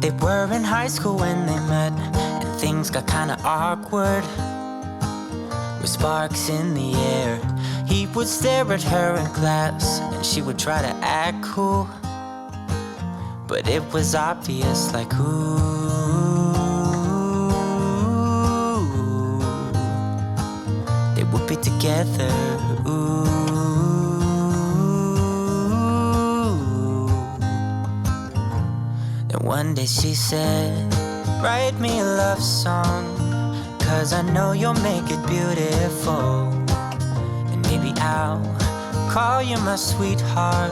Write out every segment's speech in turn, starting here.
They were in high school when they met, and things got kinda awkward. With sparks in the air, he would stare at her in class, and she would try to act cool. But it was obvious, like, ooh, they would be together, ooh. Then one day she said, write me a love song, 'cause I know you'll make it beautiful. And maybe I'll call you my sweetheart,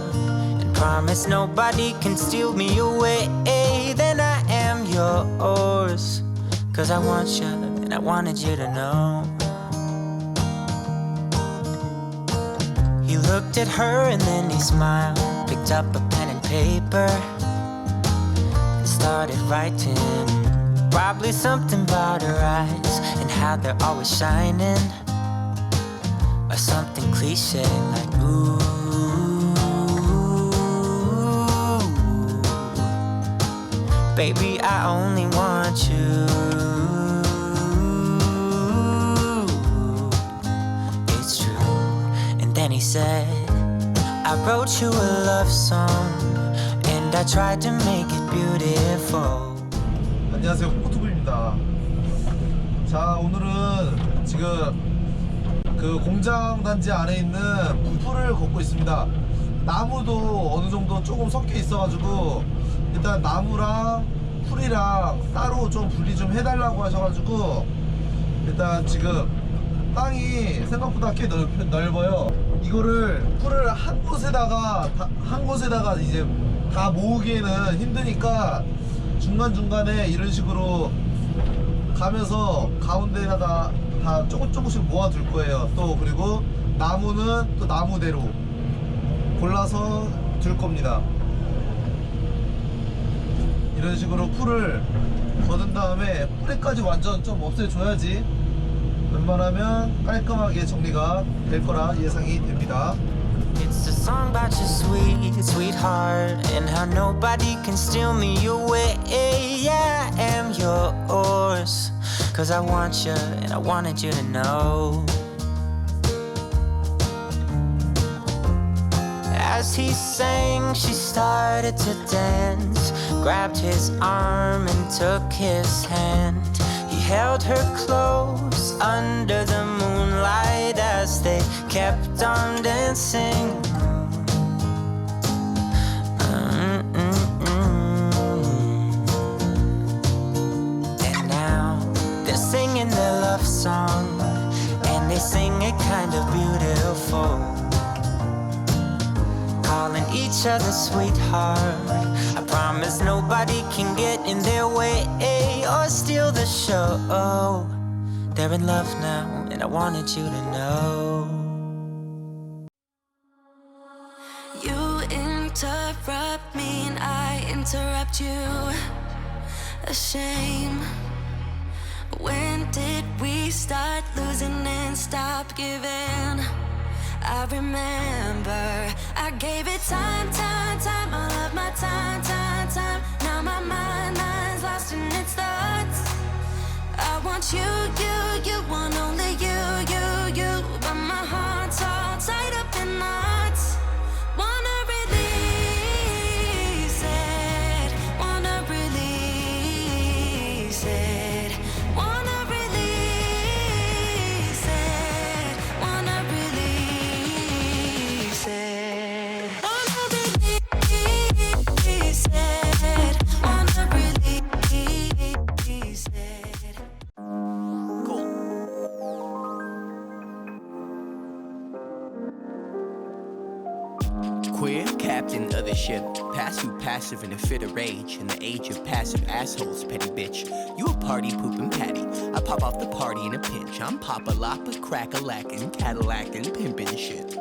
promise nobody can steal me away. Then I am yours, 'cause I want you and I wanted you to know. He looked at her and then he smiled, picked up a pen and paper, and started writing. Probably something about her eyes and how they're always shining, or something cliche like ooh. Baby, I only want you. It's true. And then he said, I wrote you a love song, and I tried to make it beautiful. 안녕하세요, 오른쪽위입니다. 자, 오늘은 지금 그 공장 단지 안에 있는 풀을 걷고 있습니다. 나무도 어느 정도 조금 섞여 있어가지고 일단 나무랑 풀이랑 따로 좀 분리 좀 해달라고 하셔가지고 일단 지금 땅이 생각보다 꽤 넓어요. 이거를 풀을 한 곳에다가 이제 다 모으기에는 힘드니까 중간중간에 이런 식으로 가면서 가운데다가 다 조금씩 모아둘 거예요. 또 그리고 나무는 또 나무대로 골라서 둘 겁니다. 이런 식으로 풀을 거둔 다음에 뿌리까지 완전 좀 없애줘야지 웬만하면 깔끔하게 정리가 될 거라 예상이 됩니다. It's a song about your sweet, sweetheart, and how nobody can steal me away. Yeah, I am yours, 'cause I want you and I wanted you to know. As he sang, she started to dance, grabbed his arm and took his hand. He held her close under the moonlight as they kept on dancing. And now they're singing their love song, and they sing it kind of beautiful, calling each other sweetheart. I promise nobody can get in their way or steal the show. They're in love now, and I wanted you to know. You interrupt me and I interrupt you. A shame. When did we start losing and stop giving? I remember I gave it time, all of my time. Now my mind's lost in its thoughts. I want you want only you, but my heart's all tied up in knots. Wanna release it, wanna release it, wanna release it, wanna release it, wanna release it, wanna release it. Cool. Queer captain of the ship, passive in a fit of rage. In the age of passive assholes, petty bitch. You a party pooping patty. I pop off the party in a pinch. I'm Papa-Lapa, crack-a-lackin', Cadillac-and pimpin' shit.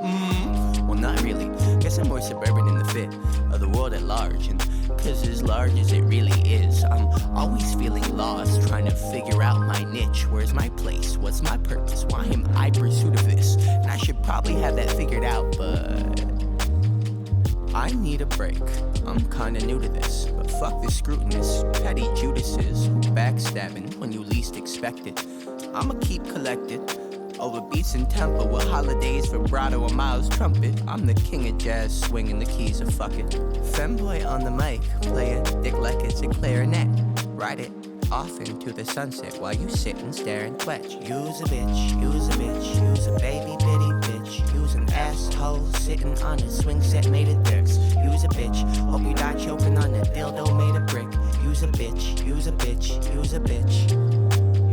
Well, not really. Guess I'm more suburban in the fit of the world at large. And 'cause as large as it really is, I'm always feeling lost, trying to figure out my niche. Where's my place? What's my purpose? Why am I pursuit of this? And I should probably have that figured out, but I need a break. I'm kinda new to this, but fuck the scrutinous petty Judases who backstabbing when you least expect it. I'ma keep collected over beats and tempo with holidays, vibrato, and Miles trumpet. I'm the king of jazz, swinging the keys of fuck it. Femboy on the mic, play it, dick like it's a clarinet. Ride it off into the sunset while you sit and stare and twitch. Use a bitch, use a bitch, use a baby bitty bitch. Use an asshole sitting on a swing set made of dicks. Use a bitch, hope you die choking on a dildo made of brick. Use a bitch, use a bitch, use a bitch.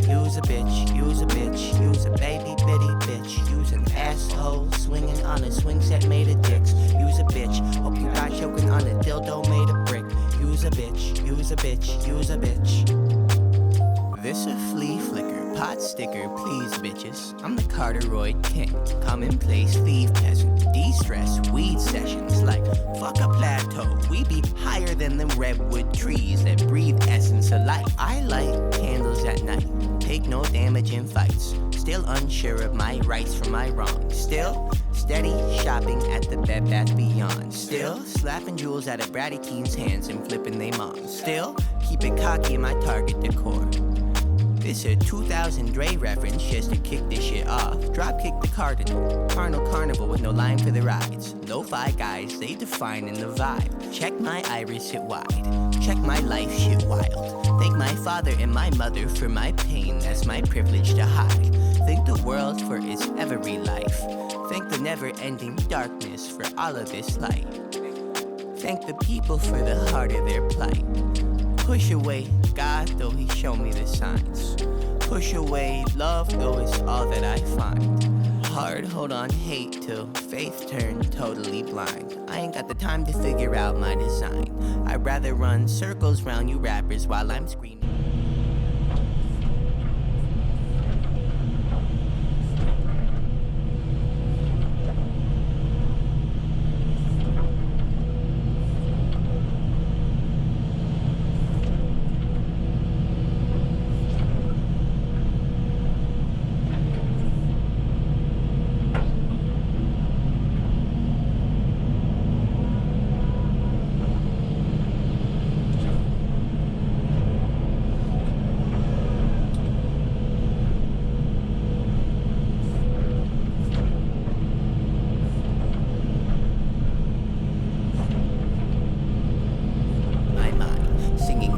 Use a bitch, use a bitch, use a baby bitty bitch. Use an asshole swinging on a swing set made of dicks. Use a bitch, hope you die choking on a dildo made of brick. Use a bitch, use a bitch, use a bitch. This a flea flicker, pot sticker, please bitches. I'm the Carteroid king, commonplace thief peasant. De-stress, weed sessions like fuck a plateau. We be higher than them redwood trees that breathe essence of life. I light candles at night, take no damage in fights. Still unsure of my rights from my wrongs. Still steady shopping at the Bed Bath Beyond. Still slapping jewels out of bratty teens' hands and flipping they moms. Still keep it cocky in my Target decor. This a 2000 Dre reference just to kick this shit off. Drop kick the cardinal, carnival with no line for the rides. Lo-fi guys, they defining the vibe. Check my iris shit wide, check my life shit wild. Thank my father and my mother for my pain, that's my privilege to hide. Thank the world for its every life. Thank the never-ending darkness for all of this light. Thank the people for the heart of their plight. Push away God, though he showed me the signs. Push away love, though it's all that I find. Hard hold on hate till faith turned totally blind. I ain't got the time to figure out my design. I'd rather run circles round you rappers while I'm screaming.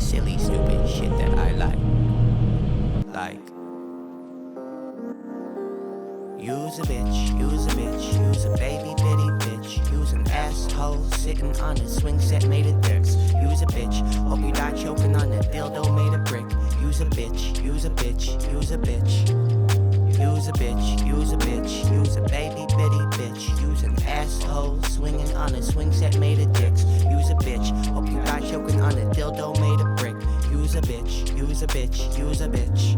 Silly, stupid shit that I like. Use a bitch, use a bitch, use a baby bitty bitch. Use an asshole sitting on a swing set made of dicks. Use a bitch, hope you die choking on a dildo made of brick. Use a bitch, use a bitch, use a bitch. Use a bitch, use a bitch, use a baby bitty bitch. Use an asshole swinging on a swing set made of dicks. Use a bitch, hope you die choking on a dildo made of brick. Use a bitch, use a bitch, use a bitch.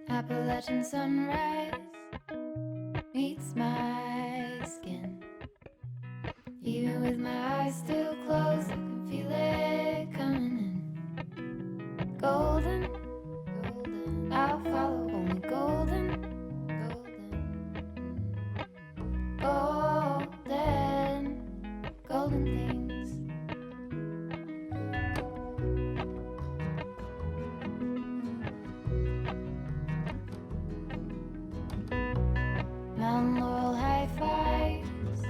Appalachian sunrise meets my skin. Even with my eyes still closed, I can feel it coming in. Golden, golden, I'll follow only golden, golden, golden, golden things. Mountain laurel high fives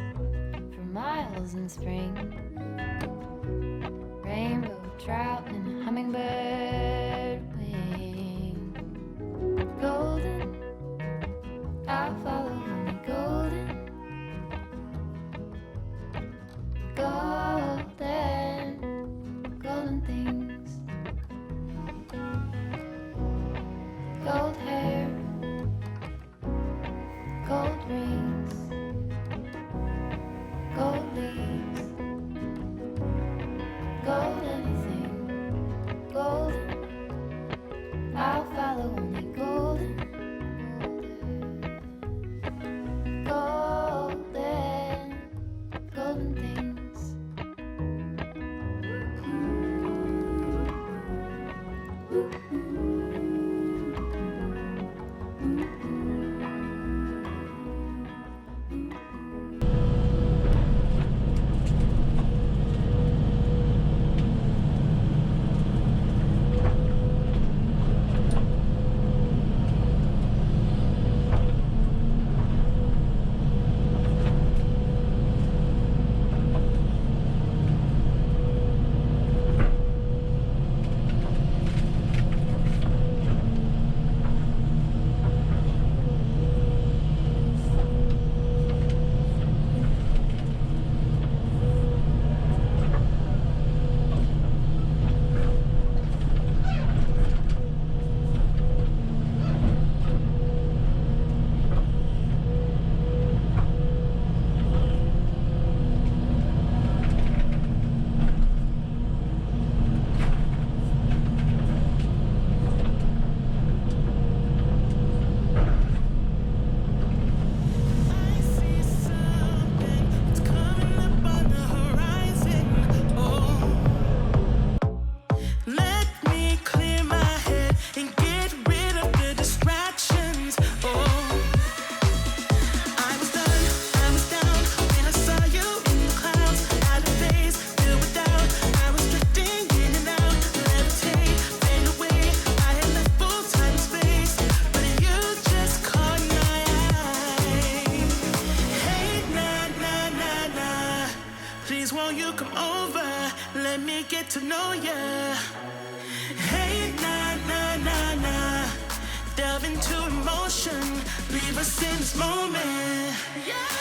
for miles in spring. Rainbow trout and a hummingbird wing. Golden, I'll follow only golden, golden, golden things. Gold hair, gold rings, gold leaves, gold anything, golden, I'll follow come over, let me get to know ya. Hey, nah, nah, nah, nah. Delve into emotion, leave us in this moment. Yeah.